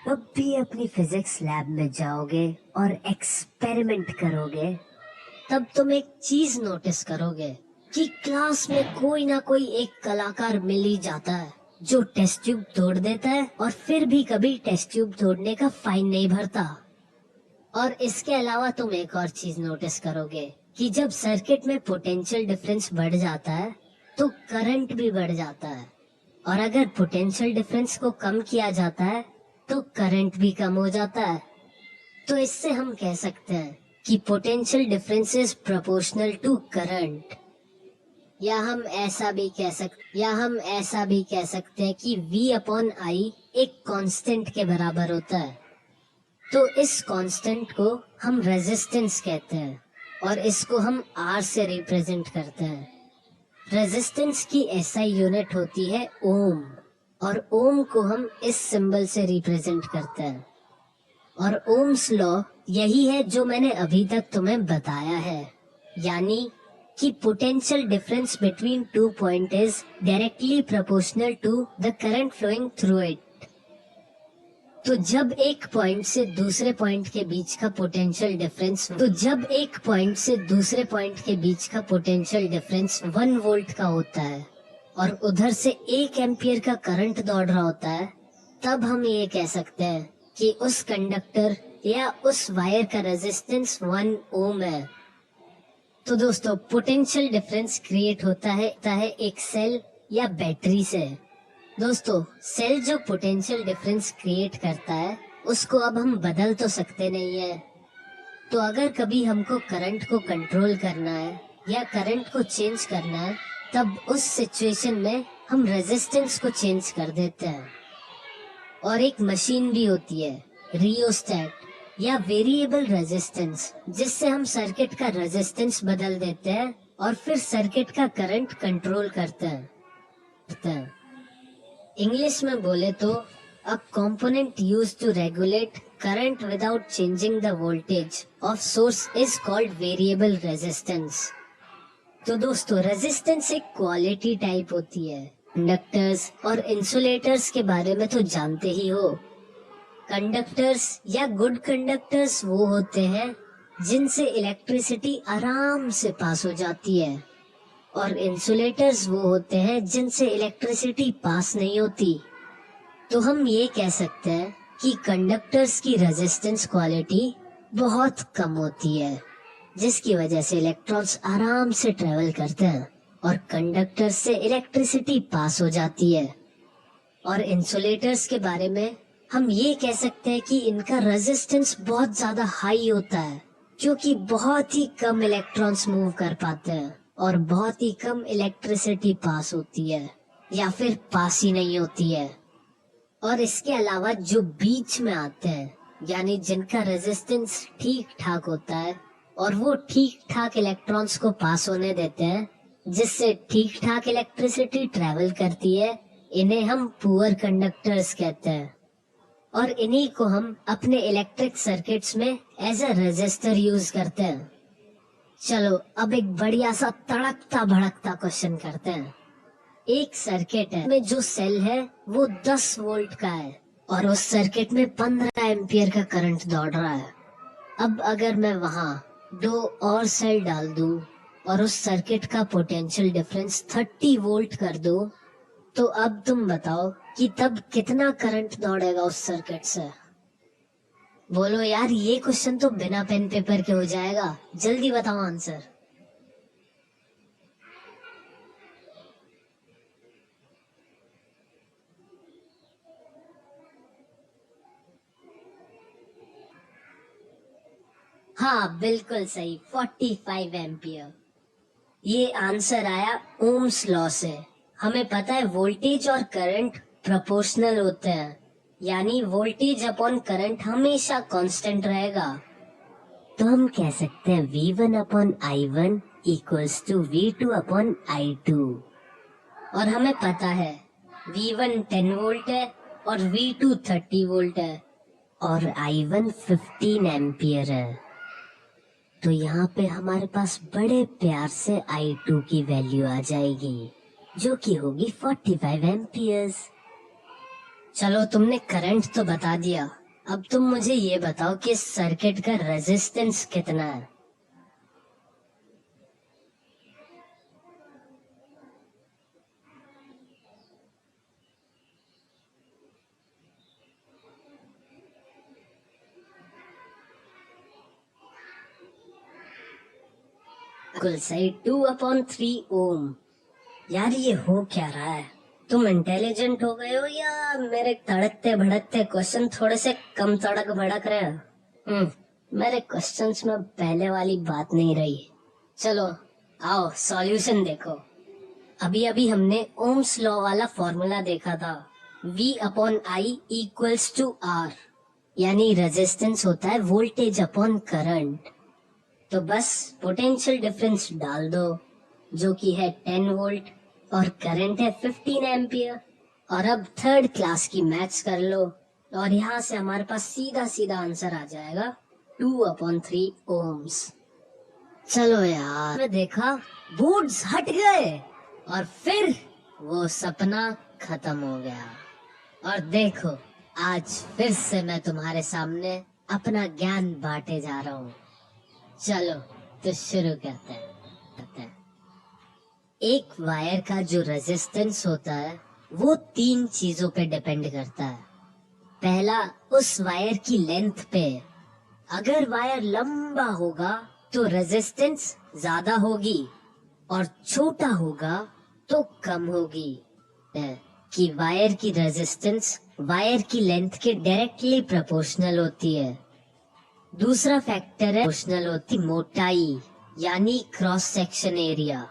जब भी अपनी फिजिक्स लैब में जाओगे और एक्सपेरिमेंट करोगे, तब तुम एक चीज नोटिस करोगे कि क्लास में कोई ना कोई एक कलाकार मिल ही जाता है जो टेस्ट ट्यूब तोड़ देता है और फिर भी कभी टेस्ट ट्यूब तोड़ने का फाइन नहीं भरता। और इसके अलावा तुम एक और चीज नोटिस करोगे कि जब सर्किट में पोटेंशियल डिफरेंस बढ़ जाता है तो करंट भी बढ़ जाता है, और अगर पोटेंशियल डिफरेंस को कम किया जाता है तो करंट भी कम हो जाता है। तो इससे हम कह सकते हैं कि potential difference is proportional to current. या हम ऐसा भी कह सकते हैं कि V अपॉन I एक कांस्टेंट के बराबर होता है। तो इस कांस्टेंट को हम रेजिस्टेंस कहते हैं और इसको हम R से रिप्रेजेंट करते हैं। रेजिस्टेंस की SI यूनिट होती है ओम, और ओम को हम इस सिंबल से रिप्रेजेंट करते हैं। और ओम्स लॉ यही है जो मैंने अभी तक तुम्हें बताया है, यानी कि potential difference between two point is directly proportional to the current flowing through it. तो जब एक पॉइंट से दूसरे पॉइंट के बीच का पोटेंशियल डिफरेंस 1 वोल्ट का होता है और उधर से 1 एम्पियर का करंट दौड़ रहा होता है, तब हम ये कह सकते हैं कि उस कंडक्टर या उस वायर का रेजिस्टेंस 1 ओम है। तो दोस्तों, पोटेंशियल डिफरेंस क्रिएट होता है एक सेल या बैटरी से। दोस्तों, सेल जो पोटेंशियल डिफरेंस क्रिएट करता है उसको अब हम बदल तो सकते नहीं है। तो अगर कभी हमको करंट को कंट्रोल करना है या करंट को चेंज करना है, तब उस सिचुएशन में हम रेजिस्टेंस को चेंज कर देते हैं। और एक मशीन भी होती है, रियोस्टैट या वेरिएबल रेजिस्टेंस, जिससे हम सर्किट का रेजिस्टेंस बदल देते हैं और फिर सर्किट का करंट कंट्रोल करते हैं। इंग्लिश में बोले तो a component used to regulate current without changing the voltage of source is called variable resistance. तो दोस्तों, रेजिस्टेंस एक क्वालिटी टाइप होती है। कंडक्टर्स और इंसुलेटर्स के बारे में तो जानते ही हो। कंडक्टर्स या गुड कंडक्टर्स वो होते हैं जिनसे इलेक्ट्रिसिटी आराम से पास हो जाती है, और इंसुलेटर्स वो होते हैं जिनसे इलेक्ट्रिसिटी पास नहीं होती। तो हम ये कह सकते हैं कि कंडक्टर्स की रेजिस्टेंस क्वालिटी बहुत कम होती है, जिसकी वजह से इलेक्ट्रॉन्स आराम से ट्रेवल करते हैं और कंडक्टर्स से इलेक्ट्रिसिटी पास हो जाती है। और इंसुलेटर्स के बारे में हम ये कह सकते हैं कि इनका रेजिस्टेंस बहुत ज्यादा हाई होता है, क्योंकि बहुत ही कम इलेक्ट्रॉन्स मूव कर पाते हैं और बहुत ही कम इलेक्ट्रिसिटी पास होती है या फिर पास ही नहीं होती है। और इसके अलावा जो बीच में आते हैं, यानी जिनका रेजिस्टेंस ठीक ठाक होता है और वो ठीक ठाक इलेक्ट्रॉन्स को पास होने देते हैं, जिससे ठीक ठाक इलेक्ट्रिसिटी ट्रेवल करती है, इन्हें हम पुअर कंडक्टर्स कहते हैं। और इन्हीं को हम अपने इलेक्ट्रिक सर्किट्स में एज अ रेजिस्टर यूज करते हैं। चलो अब एक बढ़िया सा तड़कता भड़कता क्वेश्चन करते हैं। एक सर्किट है में जो सेल है वो 10 वोल्ट का है और उस सर्किट में 15 एम्पियर का करंट दौड़ रहा है। अब अगर मैं वहां 2 और सेल डाल दूं और उस सर्किट का पोटेंशियल डिफरेंस 30 वोल्ट कर दूं, तो अब तुम बताओ कि तब कितना करंट दौड़ेगा उस सर्किट से। बोलो यार, ये क्वेश्चन तो बिना पेन पेपर के हो जाएगा, जल्दी बताओ आंसर। हाँ, बिल्कुल सही, 45 एम्पियर। ये आंसर आया ओम्स लॉ से। हमें पता है वोल्टेज और करंट प्रोपोर्शनल होते हैं, यानी वोल्टेज अपॉन करंट हमेशा कांस्टेंट रहेगा। तो हम कह सकते हैं V1 upon I1 equals to V2 upon I2। और हमें पता है V1 10 वोल्ट है और V2 30 वोल्ट है और I1 15 एम्पियर है। तो यहाँ पे हमारे पास बड़े प्यार से I2 की वैल्यू आ जाएगी, जो कि होगी 45 एम्पियर्स। चलो तुमने करंट तो बता दिया, अब तुम मुझे ये बताओ कि इस सर्किट का रेजिस्टेंस कितना है। बिल्कुल सही, 2/3 ओम। यार ये हो क्या रहा है? तुम इंटेलिजेंट हो गए हो या मेरे तड़कते भड़कते क्वेश्चन थोड़े से कम तड़क भड़क रहे हो? मेरे क्वेश्चंस में पहले वाली बात नहीं रही। चलो आओ सॉल्यूशन देखो। अभी अभी हमने ओम्स लॉ वाला फॉर्मूला देखा था, V/I = R, यानी रेजिस्टेंस होता है वोल्टेज अपॉन करंट। तो बस पोटेंशियल डिफरेंस डाल दो, जो कि है 10 वोल्ट और करंट है 15 एम्पियर। और अब थर्ड क्लास की मैथ्स कर लो और यहाँ से हमारे पास सीधा सीधा आंसर आ जाएगा 2/3 ओम्स। चलो यार, मैं देखा बोर्ड्स हट गए और फिर वो सपना खत्म हो गया। और देखो आज फिर से मैं तुम्हारे सामने अपना ज्ञान बांटे जा रहा हूँ। चलो तो शुरू करते हैं। एक वायर का जो रेजिस्टेंस होता है वो 3 चीजों पे डिपेंड करता है। पहला, उस वायर की लेंथ पे। अगर वायर लंबा होगा तो रेजिस्टेंस ज्यादा होगी और छोटा होगा तो कम होगी। कि वायर की रेजिस्टेंस वायर की लेंथ के डायरेक्टली प्रोपोर्शनल होती है। दूसरा फैक्टर है प्रोपोर्शनल होती मोटाई, यानी क्रॉस सेक्शन एरिया।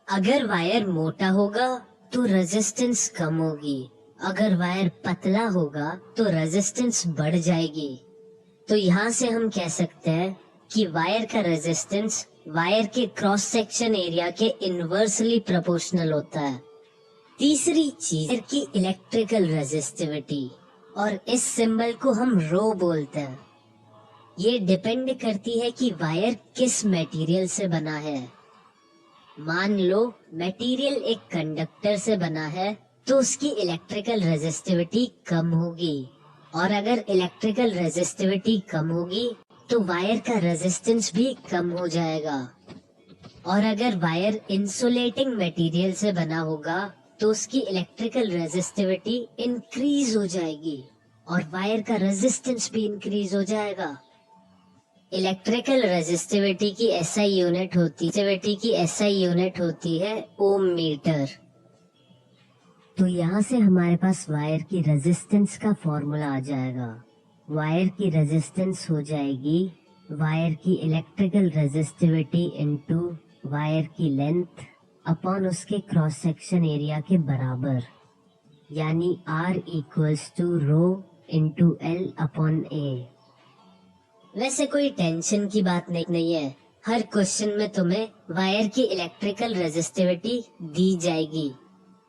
अगर वायर मोटा होगा तो रेजिस्टेंस कम होगी, अगर वायर पतला होगा तो रेजिस्टेंस बढ़ जाएगी। तो यहाँ से हम कह सकते हैं कि वायर का रेजिस्टेंस वायर के क्रॉस सेक्शन एरिया के इनवर्सली प्रोपोर्शनल होता है। तीसरी चीज वायर की इलेक्ट्रिकल रेजिस्टिविटी, और इस सिंबल को हम रो बोलते हैं। ये डिपेंड करती है कि वायर किस मटेरियल से बना है। मान लो मटेरियल एक कंडक्टर से बना है तो उसकी इलेक्ट्रिकल रेजिस्टिविटी कम होगी, और अगर इलेक्ट्रिकल रेजिस्टिविटी कम होगी तो वायर का रेजिस्टेंस भी कम हो जाएगा। और अगर वायर इंसुलेटिंग मटेरियल से बना होगा तो उसकी इलेक्ट्रिकल रेजिस्टिविटी इंक्रीज हो जाएगी और वायर का रेजिस्टेंस भी इंक्रीज हो जाएगा। इलेक्ट्रिकल रेजिस्टिविटी की एसआई यूनिट होती है ओम मीटर। तो यहाँ से हमारे पास वायर की रेजिस्टेंस का फॉर्मूला आ जाएगा। वायर की रेजिस्टेंस हो जाएगी वायर की इलेक्ट्रिकल रेजिस्टिविटी इनटू वायर की लेंथ अपॉन उसके क्रॉस सेक्शन एरिया के बराबर, यानी R = ρ × L/A। वैसे कोई टेंशन की बात नहीं है, हर क्वेश्चन में तुम्हें वायर की इलेक्ट्रिकल रेजिस्टिविटी दी जाएगी।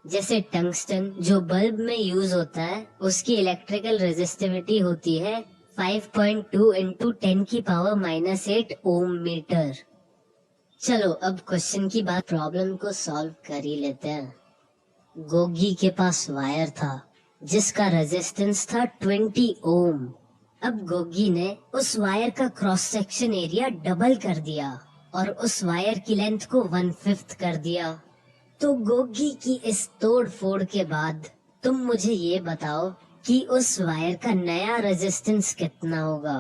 जैसे टंगस्टन जो बल्ब में यूज होता है उसकी इलेक्ट्रिकल रेजिस्टिविटी होती है 5.2 × 10⁻⁸ ओम मीटर। चलो अब क्वेश्चन की बात, प्रॉब्लम को सॉल्व कर ही लेते हैं। गोगी के पास वायर था जिसका रेजिस्टेंस था 20 ओम। अब गोगी ने उस वायर का क्रॉस सेक्शन एरिया डबल कर दिया और उस वायर की लेंथ को 1/5 कर दिया। तो गोगी की इस तोड़ फोड़ के बाद तुम मुझे ये बताओ कि उस वायर का नया रेजिस्टेंस कितना होगा।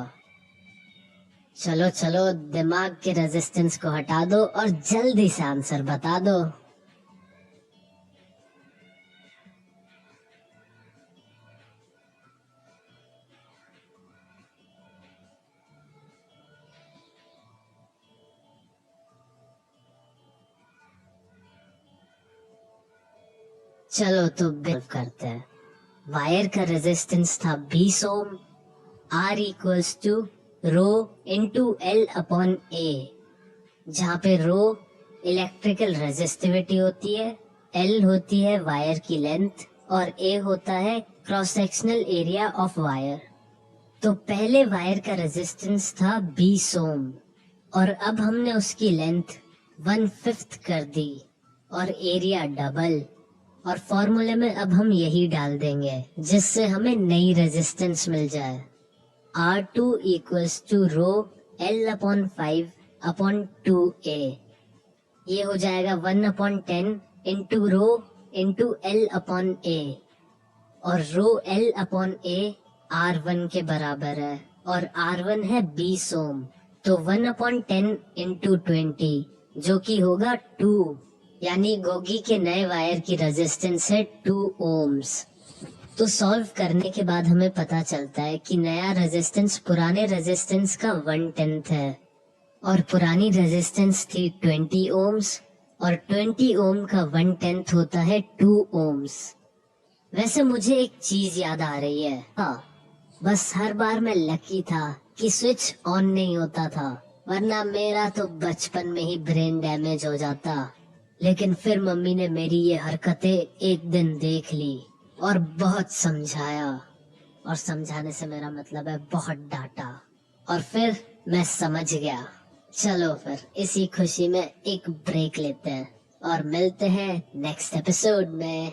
चलो चलो दिमाग के रेजिस्टेंस को हटा दो और जल्दी से आंसर बता दो। चलो तो बिल्व करते हैं। वायर का रेजिस्टेंस था 20 ओम। R = ρ × L/A, जहाँ पे रो इलेक्ट्रिकल रेजिस्टिविटी होती है, L होती है वायर की लेंथ और A होता है cross sectional area of wire. तो पहले वायर का रेजिस्टेंस था 20 ओम और अब हमने उसकी लेंथ 1/5 कर दी और एरिया डबल, और फॉर्मूले में अब हम यही डाल देंगे जिससे हमें नई रेजिस्टेंस मिल जाए। R2 equals to row L/5/2A। ये हो जाएगा 1/10 इंटू रो इंटू L/A, और रो L/A R1 के बराबर है और R1 है 20 ओम, तो 1/10 इंटू 20 जो कि होगा 2, यानी गोगी के नए वायर की रेजिस्टेंस है 2 ओम्स। तो सॉल्व करने के बाद हमें पता चलता है कि नया रेजिस्टेंस पुराने रेजिस्टेंस का 1/10 है और पुरानी रेजिस्टेंस थी 20 ओम्स और 20 ओम का 1/10 होता है 2 ओम्स। वैसे मुझे एक चीज याद आ रही है, हाँ, बस हर बार मैं लकी था कि स्विच ऑन नहीं होता था, वरना मेरा तो बचपन में ही ब्रेन डैमेज हो जाता। लेकिन फिर मम्मी ने मेरी ये हरकतें एक दिन देख ली और बहुत समझाया, और समझाने से मेरा मतलब है बहुत डांटा, और फिर मैं समझ गया। चलो फिर इसी खुशी में एक ब्रेक लेते हैं और मिलते हैं नेक्स्ट एपिसोड में।